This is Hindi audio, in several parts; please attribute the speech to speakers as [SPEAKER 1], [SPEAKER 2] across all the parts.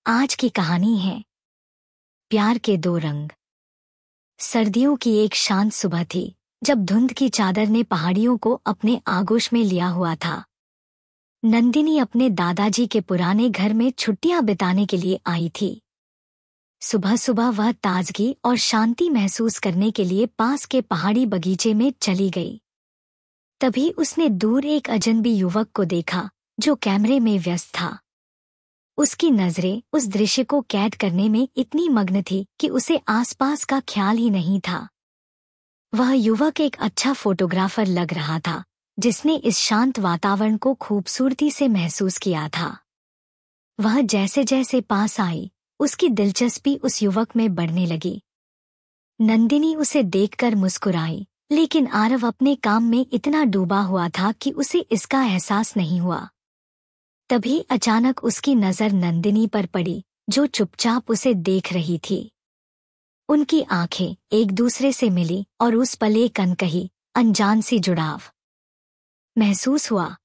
[SPEAKER 1] आज की कहानी है प्यार के दो रंग। सर्दियों की एक शांत सुबह थी जब धुंध की चादर ने पहाड़ियों को अपने आगोश में लिया हुआ था। नंदिनी अपने दादाजी के पुराने घर में छुट्टियां बिताने के लिए आई थी। सुबह सुबह वह ताजगी और शांति महसूस करने के लिए पास के पहाड़ी बगीचे में चली गई। तभी उसने दूर एक अजनबी युवक को देखा जो कैमरे में व्यस्त था। उसकी नजरें उस दृश्य को कैद करने में इतनी मग्न थी कि उसे आसपास का ख्याल ही नहीं था। वह युवक एक अच्छा फोटोग्राफर लग रहा था जिसने इस शांत वातावरण को खूबसूरती से महसूस किया था। वह जैसे जैसे पास आई उसकी दिलचस्पी उस युवक में बढ़ने लगी। नंदिनी उसे देखकर मुस्कुराई, लेकिन आरव अपने काम में इतना डूबा हुआ था कि उसे इसका एहसास नहीं हुआ। तभी अचानक उसकी नजर नंदिनी पर पड़ी जो चुपचाप उसे देख रही थी। उनकी आंखें एक दूसरे से मिली और उस पल एक अनकही अनजान सी जुड़ाव महसूस हुआ।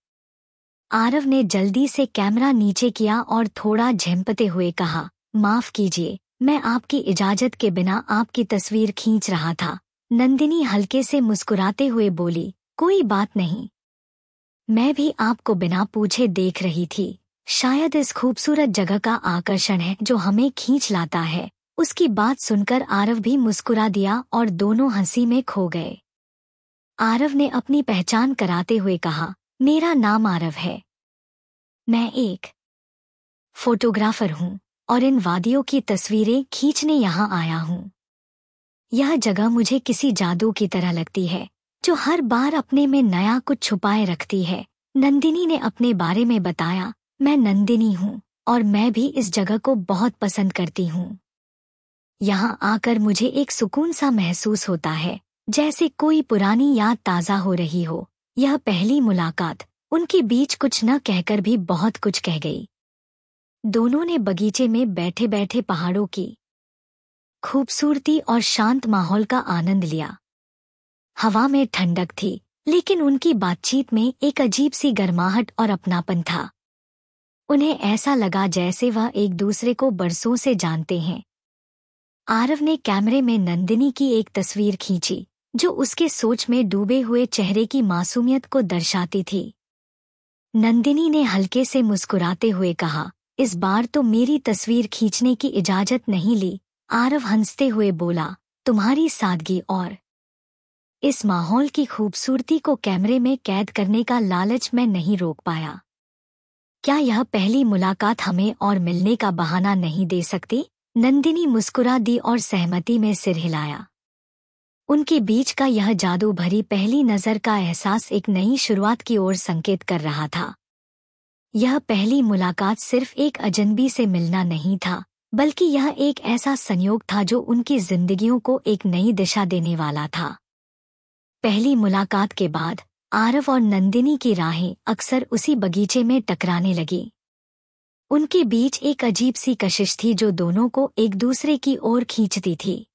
[SPEAKER 1] आरव ने जल्दी से कैमरा नीचे किया और थोड़ा झिम्पते हुए कहा, माफ कीजिए, मैं आपकी इजाजत के बिना आपकी तस्वीर खींच रहा था। नंदिनी हल्के से मुस्कुराते हुए बोली, कोई बात नहीं, मैं भी आपको बिना पूछे देख रही थी। शायद इस खूबसूरत जगह का आकर्षण है जो हमें खींच लाता है। उसकी बात सुनकर आरव भी मुस्कुरा दिया और दोनों हंसी में खो गए। आरव ने अपनी पहचान कराते हुए कहा, मेरा नाम आरव है, मैं एक फोटोग्राफर हूँ और इन वादियों की तस्वीरें खींचने यहाँ आया हूँ। यह जगह मुझे किसी जादू की तरह लगती है जो हर बार अपने में नया कुछ छुपाए रखती है। नंदिनी ने अपने बारे में बताया, मैं नंदिनी हूँ और मैं भी इस जगह को बहुत पसंद करती हूँ। यहाँ आकर मुझे एक सुकून सा महसूस होता है, जैसे कोई पुरानी याद ताज़ा हो रही हो। यह पहली मुलाकात उनके बीच कुछ न कहकर भी बहुत कुछ कह गई। दोनों ने बगीचे में बैठे बैठे पहाड़ों की खूबसूरती और शांत माहौल का आनंद लिया। हवा में ठंडक थी, लेकिन उनकी बातचीत में एक अजीब सी गर्माहट और अपनापन था। उन्हें ऐसा लगा जैसे वह एक दूसरे को बरसों से जानते हैं। आरव ने कैमरे में नंदिनी की एक तस्वीर खींची जो उसके सोच में डूबे हुए चेहरे की मासूमियत को दर्शाती थी। नंदिनी ने हल्के से मुस्कुराते हुए कहा, इस बार तो मेरी तस्वीर खींचने की इजाजत नहीं ली। आरव हंसते हुए बोला, तुम्हारी सादगी और इस माहौल की खूबसूरती को कैमरे में कैद करने का लालच मैं नहीं रोक पाया। क्या यह पहली मुलाकात हमें और मिलने का बहाना नहीं दे सकती? नंदिनी मुस्कुरा दी और सहमति में सिर हिलाया। उनके बीच का यह जादू भरी पहली नज़र का एहसास एक नई शुरुआत की ओर संकेत कर रहा था। यह पहली मुलाकात सिर्फ एक अजनबी से मिलना नहीं था, बल्कि यह एक ऐसा संयोग था जो उनकी जिंदगियों को एक नई दिशा देने वाला था। पहली मुलाकात के बाद आरव और नंदिनी की राहें अक्सर उसी बगीचे में टकराने लगी। उनके बीच एक अजीब सी कशिश थी जो दोनों को एक दूसरे की ओर खींचती थी।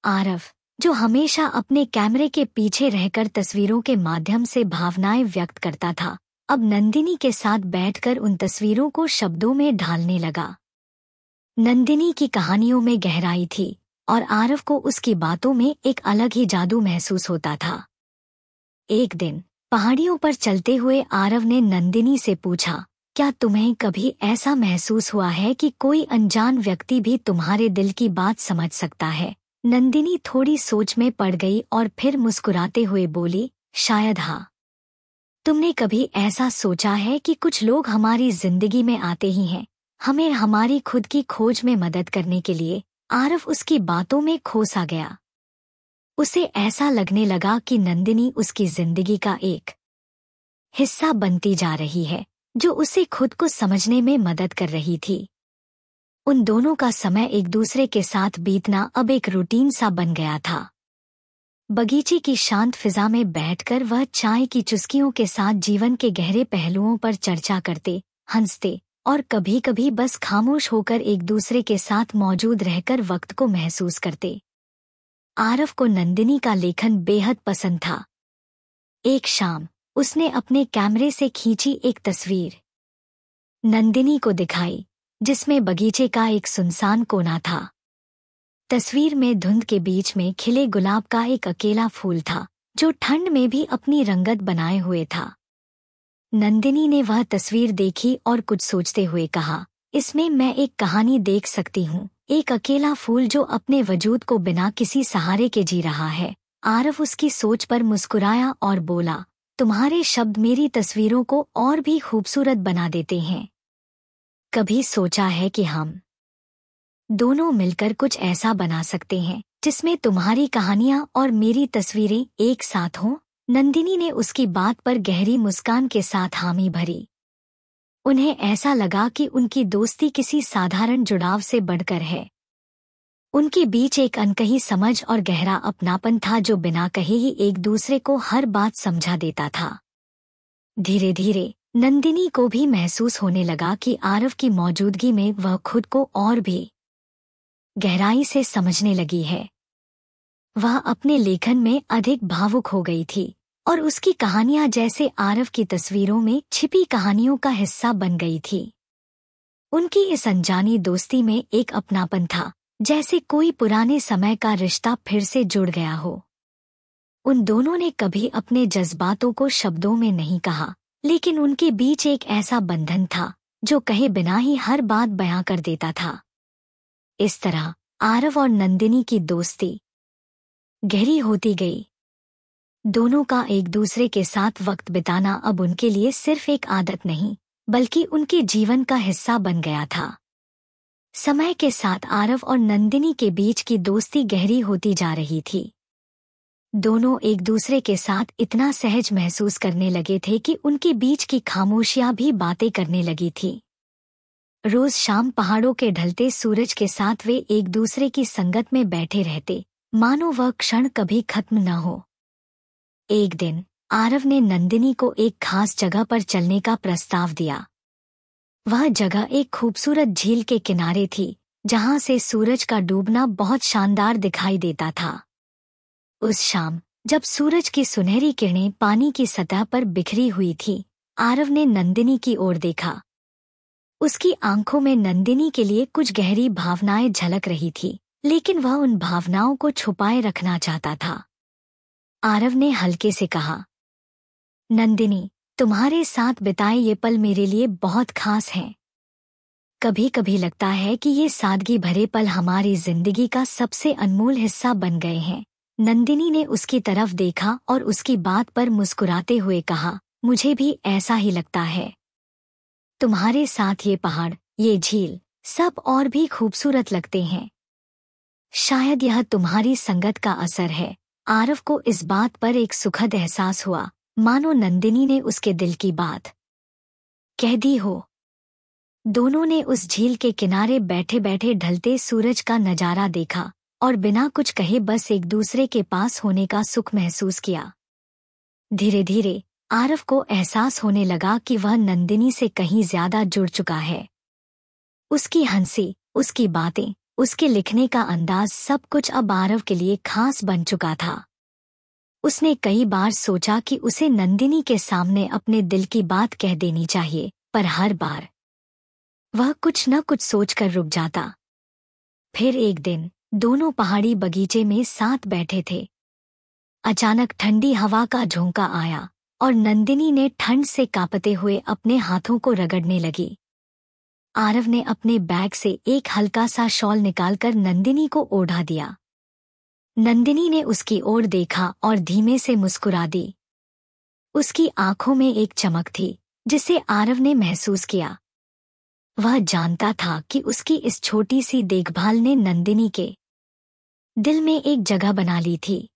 [SPEAKER 1] आरव, जो हमेशा अपने कैमरे के पीछे रहकर तस्वीरों के माध्यम से भावनाएं व्यक्त करता था, अब नंदिनी के साथ बैठकर उन तस्वीरों को शब्दों में ढालने लगा। नंदिनी की कहानियों में गहराई थी और आरव को उसकी बातों में एक अलग ही जादू महसूस होता था। एक दिन पहाड़ियों पर चलते हुए आरव ने नंदिनी से पूछा, क्या तुम्हें कभी ऐसा महसूस हुआ है कि कोई अनजान व्यक्ति भी तुम्हारे दिल की बात समझ सकता है? नंदिनी थोड़ी सोच में पड़ गई और फिर मुस्कुराते हुए बोली, शायद हाँ। तुमने कभी ऐसा सोचा है कि कुछ लोग हमारी जिंदगी में आते ही हैं, हमें हमारी खुद की खोज में मदद करने के लिए? आरव उसकी बातों में खो सा गया। उसे ऐसा लगने लगा कि नंदिनी उसकी जिंदगी का एक हिस्सा बनती जा रही है जो उसे खुद को समझने में मदद कर रही थी। उन दोनों का समय एक दूसरे के साथ बीतना अब एक रूटीन सा बन गया था। बगीचे की शांत फिजा में बैठकर वह चाय की चुस्कियों के साथ जीवन के गहरे पहलुओं पर चर्चा करते, हंसते और कभी-कभी बस खामोश होकर एक दूसरे के साथ मौजूद रहकर वक्त को महसूस करते। आरव को नंदिनी का लेखन बेहद पसंद था। एक शाम उसने अपने कैमरे से खींची एक तस्वीर नंदिनी को दिखाई। जिसमें बगीचे का एक सुनसान कोना था। तस्वीर में धुंध के बीच में खिले गुलाब का एक अकेला फूल था, जो ठंड में भी अपनी रंगत बनाए हुए था। नंदिनी ने वह तस्वीर देखी और कुछ सोचते हुए कहा, इसमें मैं एक कहानी देख सकती हूँ, एक अकेला फूल जो अपने वजूद को बिना किसी सहारे के जी रहा है। आरव उसकी सोच पर मुस्कुराया और बोला, तुम्हारे शब्द मेरी तस्वीरों को और भी खूबसूरत बना देते हैं। कभी सोचा है कि हम दोनों मिलकर कुछ ऐसा बना सकते हैं जिसमें तुम्हारी कहानियां और मेरी तस्वीरें एक साथ हों? नंदिनी ने उसकी बात पर गहरी मुस्कान के साथ हामी भरी। उन्हें ऐसा लगा कि उनकी दोस्ती किसी साधारण जुड़ाव से बढ़कर है। उनके बीच एक अनकही समझ और गहरा अपनापन था जो बिना कहे ही एक दूसरे को हर बात समझा देता था। धीरे धीरे नंदिनी को भी महसूस होने लगा कि आरव की मौजूदगी में वह खुद को और भी गहराई से समझने लगी है। वह अपने लेखन में अधिक भावुक हो गई थी और उसकी कहानियां जैसे आरव की तस्वीरों में छिपी कहानियों का हिस्सा बन गई थी। उनकी इस अनजानी दोस्ती में एक अपनापन था, जैसे कोई पुराने समय का रिश्ता फिर से जुड़ गया हो। उन दोनों ने कभी अपने जज्बातों को शब्दों में नहीं कहा, लेकिन उनके बीच एक ऐसा बंधन था जो कहे बिना ही हर बात बयां कर देता था। इस तरह आरव और नंदिनी की दोस्ती गहरी होती गई। दोनों का एक दूसरे के साथ वक्त बिताना अब उनके लिए सिर्फ एक आदत नहीं, बल्कि उनके जीवन का हिस्सा बन गया था। समय के साथ आरव और नंदिनी के बीच की दोस्ती गहरी होती जा रही थी। दोनों एक दूसरे के साथ इतना सहज महसूस करने लगे थे कि उनके बीच की खामोशियां भी बातें करने लगी थी। रोज शाम पहाड़ों के ढलते सूरज के साथ वे एक दूसरे की संगत में बैठे रहते, मानो वह क्षण कभी खत्म न हो। एक दिन आरव ने नंदिनी को एक खास जगह पर चलने का प्रस्ताव दिया। वह जगह एक खूबसूरत झील के किनारे थी, जहां से सूरज का डूबना बहुत शानदार दिखाई देता था। उस शाम जब सूरज की सुनहरी किरणें पानी की सतह पर बिखरी हुई थी, आरव ने नंदिनी की ओर देखा। उसकी आंखों में नंदिनी के लिए कुछ गहरी भावनाएं झलक रही थी, लेकिन वह उन भावनाओं को छुपाए रखना चाहता था। आरव ने हल्के से कहा, नंदिनी, तुम्हारे साथ बिताए ये पल मेरे लिए बहुत खास हैं। कभी कभी लगता है कि ये सादगी भरे पल हमारी जिंदगी का सबसे अनमोल हिस्सा बन गए हैं। नंदिनी ने उसकी तरफ देखा और उसकी बात पर मुस्कुराते हुए कहा, मुझे भी ऐसा ही लगता है। तुम्हारे साथ ये पहाड़, ये झील, सब और भी खूबसूरत लगते हैं। शायद यह तुम्हारी संगत का असर है। आरव को इस बात पर एक सुखद एहसास हुआ, मानो नंदिनी ने उसके दिल की बात कह दी हो। दोनों ने उस झील के किनारे बैठे बैठे ढलते सूरज का नजारा देखा और बिना कुछ कहे बस एक दूसरे के पास होने का सुख महसूस किया। धीरे धीरे आरव को एहसास होने लगा कि वह नंदिनी से कहीं ज्यादा जुड़ चुका है। उसकी हंसी, उसकी बातें, उसके लिखने का अंदाज, सब कुछ अब आरव के लिए खास बन चुका था। उसने कई बार सोचा कि उसे नंदिनी के सामने अपने दिल की बात कह देनी चाहिए, पर हर बार वह कुछ न कुछ सोचकर रुक जाता। फिर एक दिन दोनों पहाड़ी बगीचे में साथ बैठे थे। अचानक ठंडी हवा का झोंका आया और नंदिनी ने ठंड से कांपते हुए अपने हाथों को रगड़ने लगी। आरव ने अपने बैग से एक हल्का सा शॉल निकालकर नंदिनी को ओढ़ा दिया। नंदिनी ने उसकी ओर देखा और धीमे से मुस्कुरा दी। उसकी आंखों में एक चमक थी जिसे आरव ने महसूस किया। वह जानता था कि उसकी इस छोटी सी देखभाल ने नंदिनी के दिल में एक जगह बना ली थी।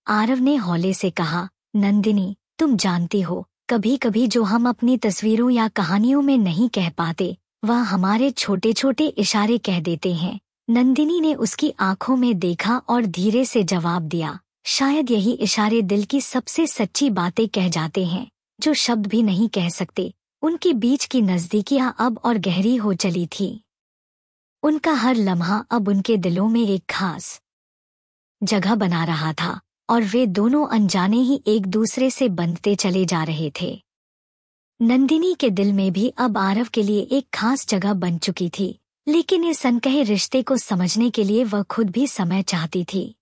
[SPEAKER 1] आरव ने हौले से कहा, नंदिनी, तुम जानती हो, कभी कभी जो हम अपनी तस्वीरों या कहानियों में नहीं कह पाते, वह हमारे छोटे छोटे इशारे कह देते हैं। नंदिनी ने उसकी आंखों में देखा और धीरे से जवाब दिया, शायद यही इशारे दिल की सबसे सच्ची बातें कह जाते हैं, जो शब्द भी नहीं कह सकते। उनके बीच की नज़दीकियां अब और गहरी हो चली थी। उनका हर लम्हा अब उनके दिलों में एक खास जगह बना रहा था और वे दोनों अनजाने ही एक दूसरे से बंधते चले जा रहे थे। नंदिनी के दिल में भी अब आरव के लिए एक खास जगह बन चुकी थी, लेकिन इस अनकहे रिश्ते को समझने के लिए वह खुद भी समय चाहती थी।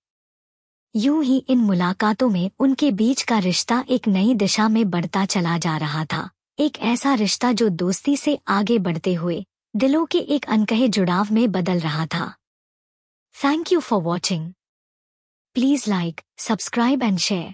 [SPEAKER 1] यूं ही इन मुलाकातों में उनके बीच का रिश्ता एक नई दिशा में बढ़ता चला जा रहा था, एक ऐसा रिश्ता जो दोस्ती से आगे बढ़ते हुए दिलों के एक अनकहे जुड़ाव में बदल रहा था। Thank you for watching. Please like, subscribe and share.